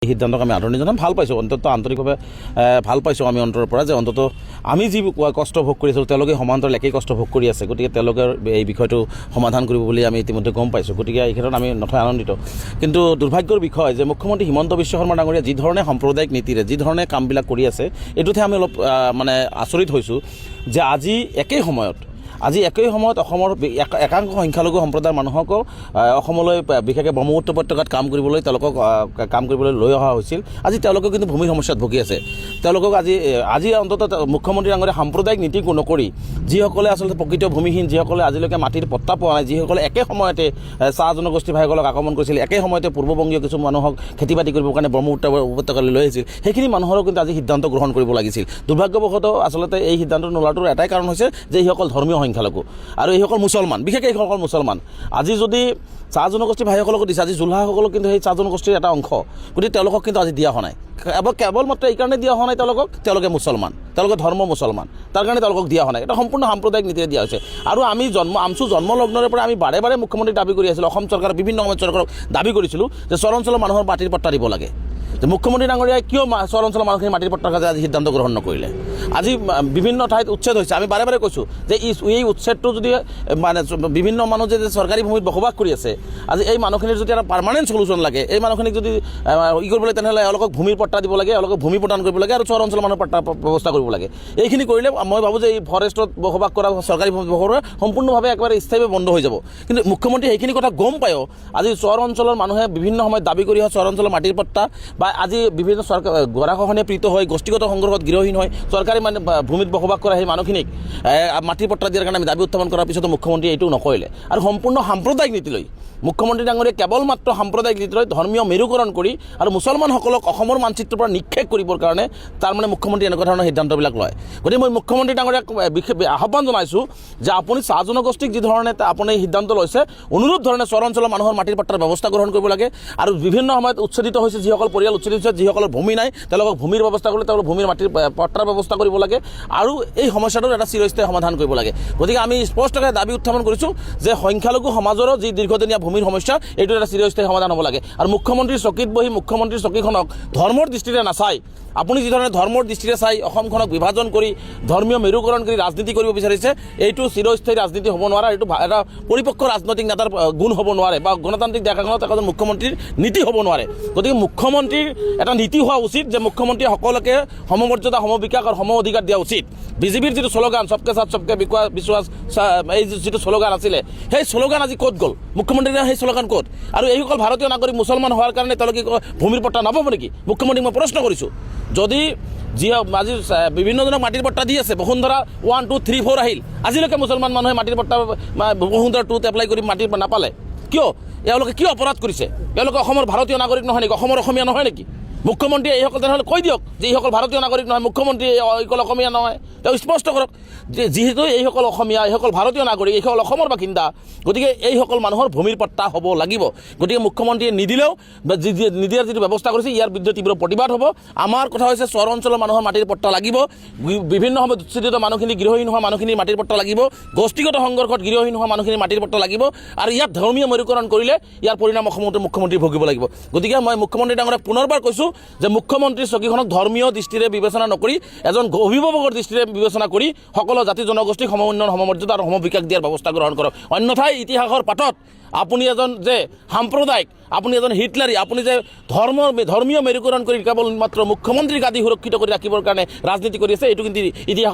এই সিদ্ধান্তক আমি আদৰণি জনাম। ভাল পাইছোঁ, অন্ততঃ আন্তৰিকভাৱে ভাল পাইছোঁ আমি অন্তৰৰ পৰা যে অন্ততঃ আমি যি কষ্ট ভোগ কৰি আছোঁ তেওঁলোকে সমান্তৰাল একেই কষ্ট ভোগ কৰি আছে। গতিকে তেওঁলোকে এই বিষয়টো সমাধান কৰিব বুলি আমি ইতিমধ্যে গম পাইছোঁ। গতিকে এই ক্ষেত্ৰত আমি নথৈ আনন্দিত। কিন্তু দুৰ্ভাগ্যৰ বিষয় যে মুখ্যমন্ত্ৰী হিমন্ত বিশ্ব শৰ্মা ডাঙৰীয়া যি ধৰণে সাম্প্ৰদায়িক নীতিৰে যি ধৰণে কামবিলাক কৰি আছে, এইটোতহে আমি অলপ আচৰিত হৈছোঁ যে আজি একেই সময়ত অসমৰ একাংশ সংখ্যালঘু সম্প্ৰদায়ৰ মানুহকো অসমলৈ বিশেষকৈ ব্ৰহ্মপুত্ৰ উপত্যকাত কাম কৰিবলৈ লৈ অহা হৈছিল। আজি তেওঁলোকেও কিন্তু ভূমিৰ সমস্যাত ভুগি আছে। তেওঁলোকক আজি অন্ততঃ মুখ্যমন্ত্ৰী ডাঙৰীয়া সাম্প্ৰদায়িক নীতি নকৰি যিসকলে আচলতে প্ৰকৃত ভূমিহীন, যিসকলে আজিলৈকে মাটিৰ পট্টা পোৱা নাই, যিসকলে একে সময়তে চাহ জনগোষ্ঠী ভাইসকলক আক্ৰমণ কৰিছিল, একে সময়তে পূৰ্ববংগীয় কিছু মানুহক খেতি বাতি কৰিবৰ কাৰণে ব্ৰহ্মপুত্ৰ উপত্যকালৈ লৈ আহিছিল, সেইখিনি মানুহৰো কিন্তু আজি সিদ্ধান্ত গ্ৰহণ কৰিব লাগিছিল। দুৰ্ভাগ্যবশতঃ আচলতে এই সিদ্ধান্ত নোলোৱাটোৰ এটাই কাৰণ হৈছে যে এইসকল ধৰ্মীয় সংখ্যালঘু আৰু এইসকল মুছলমান, বিশেষকৈ এইসকল মুছলমান। আজি যদি চাহ জনগোষ্ঠী ভাইসকলকো দিছে, আজি জোলাসকলক কিন্তু সেই চাহ জনগোষ্ঠীৰ এটা অংশ, গতিকে তেওঁলোকক কিন্তু আজি দিয়া হোৱা নাই। কেৱল মাত্ৰ এইকাৰণে দিয়া হোৱা নাই তেওঁলোকে মুছলমান, তেওঁলোকে ধৰ্ম মুছলমান, তাৰ কাৰণে তেওঁলোকক দিয়া হোৱা নাই। এটা সম্পূৰ্ণ সাম্প্ৰদায়িক নীতিৰে দিয়া হৈছে। আৰু আমি জন্মলগ্নৰে পৰা আমি বাৰে বাৰে মুখ্যমন্ত্ৰীক দাবী কৰি আছিলোঁ, অসম চৰকাৰ বিভিন্ন সময়ত চৰকাৰক দাবী কৰিছিলোঁ যে চৰ অঞ্চলৰ মানুহৰ মাটিৰ পট্টা দিব লাগে। যে মুখ্যমন্ত্ৰী ডাঙৰীয়াই কিয় চৰ অঞ্চলৰ মানুহখিনি মাটিৰ পট্টাৰ কাজে আজি সিদ্ধান্ত গ্ৰহণ নকৰিলে? আজি বিভিন্ন ঠাইত উচ্ছেদ হৈছে। আমি বাৰে বাৰে কৈছোঁ যে এই উচ্ছেদটো যদি বিভিন্ন মানুহ যে চৰকাৰী ভূমিত বসবাস কৰি আছে, আজি এই মানুহখিনিৰ যদি এটা পাৰ্মানেণ্ট চলুশ্যন লাগে, এই মানুহখিনিক যদি কৰিব লাগে, তেনেহ'লে এওঁলোকক ভূমিৰ পট্টা দিব লাগে, এওঁলোকক ভূমি প্ৰদান কৰিব লাগে আৰু চৰ অঞ্চলৰ মানুহৰ পট্টা ব্যৱস্থা কৰিব লাগে। এইখিনি কৰিলে মই ভাবোঁ যে এই ফৰেষ্টত বসবাস কৰা চৰকাৰী ভূমি বসবাস সম্পূৰ্ণভাৱে একেবাৰে স্থায়ীভাৱে বন্ধ হৈ যাব। কিন্তু মুখ্যমন্ত্ৰী সেইখিনি কথা গম পায়ো আজি চৰ অঞ্চলৰ মানুহে বিভিন্ন সময়ত দাবী কৰি অহা চৰ অঞ্চলৰ মাটিৰ পট্টা বা আজি বিভিন্ন চৰকাৰ গৰাখহনীয়া পীড়িত হৈ গোষ্ঠীগত সংঘৰ্ষত গৃহহীন হৈ চৰকাৰী ভূমিত বসবাস কৰা সেই মানুহখিনিক মাটিৰ পট্টা দিয়াৰ কাৰণে আমি দাবী উত্থাপন কৰাৰ পিছতো মুখ্যমন্ত্ৰীয়ে এইটো নকৰিলে। আৰু সম্পূৰ্ণ সাম্প্ৰদায়িক নীতি লৈ মুখ্যমন্ত্ৰী ডাঙৰীয়ে কেৱল মাত্ৰ সাম্প্ৰদায়িক নীতি লৈ ধৰ্মীয় মেৰুকৰণ কৰি আৰু মুছলমানসকলক অসমৰ মানচিত্ৰৰ পৰা নিক্ষেপ কৰিবৰ কাৰণে তাৰমানে মুখ্যমন্ত্ৰী এনেকুৱা ধৰণৰ সিদ্ধান্তবিলাক লয়। গতিকে মই মুখ্যমন্ত্ৰী ডাঙৰীয়াক বিশেষ আহ্বান জনাইছোঁ যে আপুনি চাহ জনগোষ্ঠীক যি ধৰণে আপুনি সিদ্ধান্ত লৈছে, অনুৰূপ ধৰণে চৰ অঞ্চলৰ মানুহৰ মাটিৰ পট্টাৰ ব্যৱস্থা গ্ৰহণ কৰিব লাগে। আৰু বিভিন্ন সময়ত উচ্ছেদিত হৈছে যিসকল পৰিয়াল উচ্ছেদিত হৈছে, যিসকলৰ ভূমি নাই তেওঁলোকক ভূমিৰ ব্যৱস্থা কৰিলে তেওঁলোকক ভূমিৰ মাটিৰ পট্টাৰ ব্যৱস্থা কৰিব লাগে আৰু এই সমস্যাটোৰ এটা চিৰস্থায়ী সমাধান কৰিব লাগে। গতিকে আমি স্পষ্টকৈ দাবী উত্থাপন কৰিছোঁ যে সংখ্যালঘু সমাজৰো যি দীৰ্ঘদিনীয়া ভূমিৰ সমস্যা, এইটো এটা চিৰস্থায়ী সমাধান হ'ব লাগে। আৰু মুখ্যমন্ত্ৰীৰ চকীত বহি মুখ্যমন্ত্ৰীৰ চকীখনক ধৰ্মৰ দৃষ্টিৰে নাচাই, আপুনি যিধৰণে ধৰ্মৰ দৃষ্টিৰে চাই অসমখনক বিভাজন কৰি ধৰ্মীয় মেৰুকৰণ কৰি ৰাজনীতি কৰিব বিচাৰিছে, এইটো চিৰস্থায়ী ৰাজনীতি হ'ব নোৱাৰে। এইটো এটা পৰিপক্ক ৰাজনৈতিক নেতাৰ গুণ হ'ব নোৱাৰে বা গণতান্ত্ৰিক দেশখনত এজন মুখ্যমন্ত্ৰীৰ নীতি হ'ব নোৱাৰে। গতিকে মুখ্যমন্ত্ৰীৰ এটা নীতি হোৱা উচিত যে মুখ্যমন্ত্ৰীয়ে সকলোকে সমমৰ্যাদা, সমবিকাশ আৰু সম অধিকাৰ দিয়া উচিত। বিজেপিৰ যিটো শ্লোগান সবকে সাথ সবকে বিশ্বাস, এই যিটো শ্লোগান আছিলে, সেই শ্লোগান আজি ক'ত গ'ল? মুখ্যমন্ত্ৰীৰ সেই শ্লোগান ক'ত? আৰু এইসকল ভাৰতীয় নাগৰিক মুছলমান হোৱাৰ কাৰণে তেওঁলোকে ভূমিৰ পট্টা নাপাব নেকি? মুখ্যমন্ত্ৰীক মই প্ৰশ্ন কৰিছোঁ। যদি আজি বিভিন্নজনক মাটিৰ পট্টা দি আছে, বসুন্ধৰা 1, 2, 3, 4 আহিল, আজিলৈকে মুছলমান মানুহে মাটিৰ পট্টা বসুন্ধৰা 2ত এপ্লাই কৰি মাটিৰ নাপালে কিয়? এওঁলোকে কিয় অপৰাধ কৰিছে? এওঁলোকে অসমৰ ভাৰতীয় নাগৰিক নহয় নেকি? অসমৰ অসমীয়া নহয় নেকি? মুখ্যমন্ত্ৰীয়ে এইসকল তেনেহ'লে কৈ দিয়ক যে এইসকল ভাৰতীয় নাগৰিক নহয়, মুখ্যমন্ত্ৰীয়ে এইসকল অসমীয়া নহয়, তেওঁ স্পষ্ট কৰক যে যিহেতু এইসকল অসমীয়া, এইসকল ভাৰতীয় নাগৰিক, এইসকল অসমৰ বাসিন্দা, গতিকে এইসকল মানুহৰ ভূমিৰ পট্টা হ'ব লাগিব। গতিকে মুখ্যমন্ত্ৰীয়ে নিদিলেও নিদিয়াৰ যিটো ব্যৱস্থা কৰিছে, ইয়াৰ বিৰুদ্ধে তীব্ৰ প্ৰতিবাদ হ'ব। আমাৰ কথা হৈছে চৰ অঞ্চলৰ মানুহৰ মাটিৰ পট্টা লাগিব, বিভিন্ন সময়ত উচ্ছেদিত মানুহখিনি গৃহহীন হোৱা মানুহখিনিৰ মাটিৰ পট্টা লাগিব, গোষ্ঠীগত সংঘৰ্ষত গৃহহীন হোৱা মানুহখিনিৰ মাটিৰ পট্টা লাগিব। আৰু ইয়াত ধৰ্মীয় মেৰুকৰণ কৰিলে ইয়াৰ পৰিণাম অসমতো মুখ্যমন্ত্ৰী ভুগিব লাগিব। গতিকে মই মুখ্যমন্ত্ৰী ডাঙৰীয়াক পুনৰবাৰ কৈছোঁ যে মুখ্যমন্ত্ৰীৰ চকীখনক ধৰ্মীয় দৃষ্টিৰে বিবেচনা নকৰি এজন অভিভাৱকৰ দৃষ্টিৰে বিবেচনা কৰি সকলো জাতি জনগোষ্ঠীক সম উন্নয়ন, সমমৰ্যাদা আৰু সমবিকাশ দিয়াৰ ব্যৱস্থা গ্ৰহণ কৰক। অন্যথাই ইতিহাসৰ পাতত আপুনি এজন যে সাম্প্ৰদায়িক, আপুনি এজন হিটলাৰী, আপুনি যে ধৰ্মীয় মেৰুকৰণ কৰি কেৱল মাত্ৰ মুখ্যমন্ত্ৰীক আদি সুৰক্ষিত কৰি ৰাখিবৰ কাৰণে ৰাজনীতি কৰি আছে, এইটো কিন্তু ইতিহাস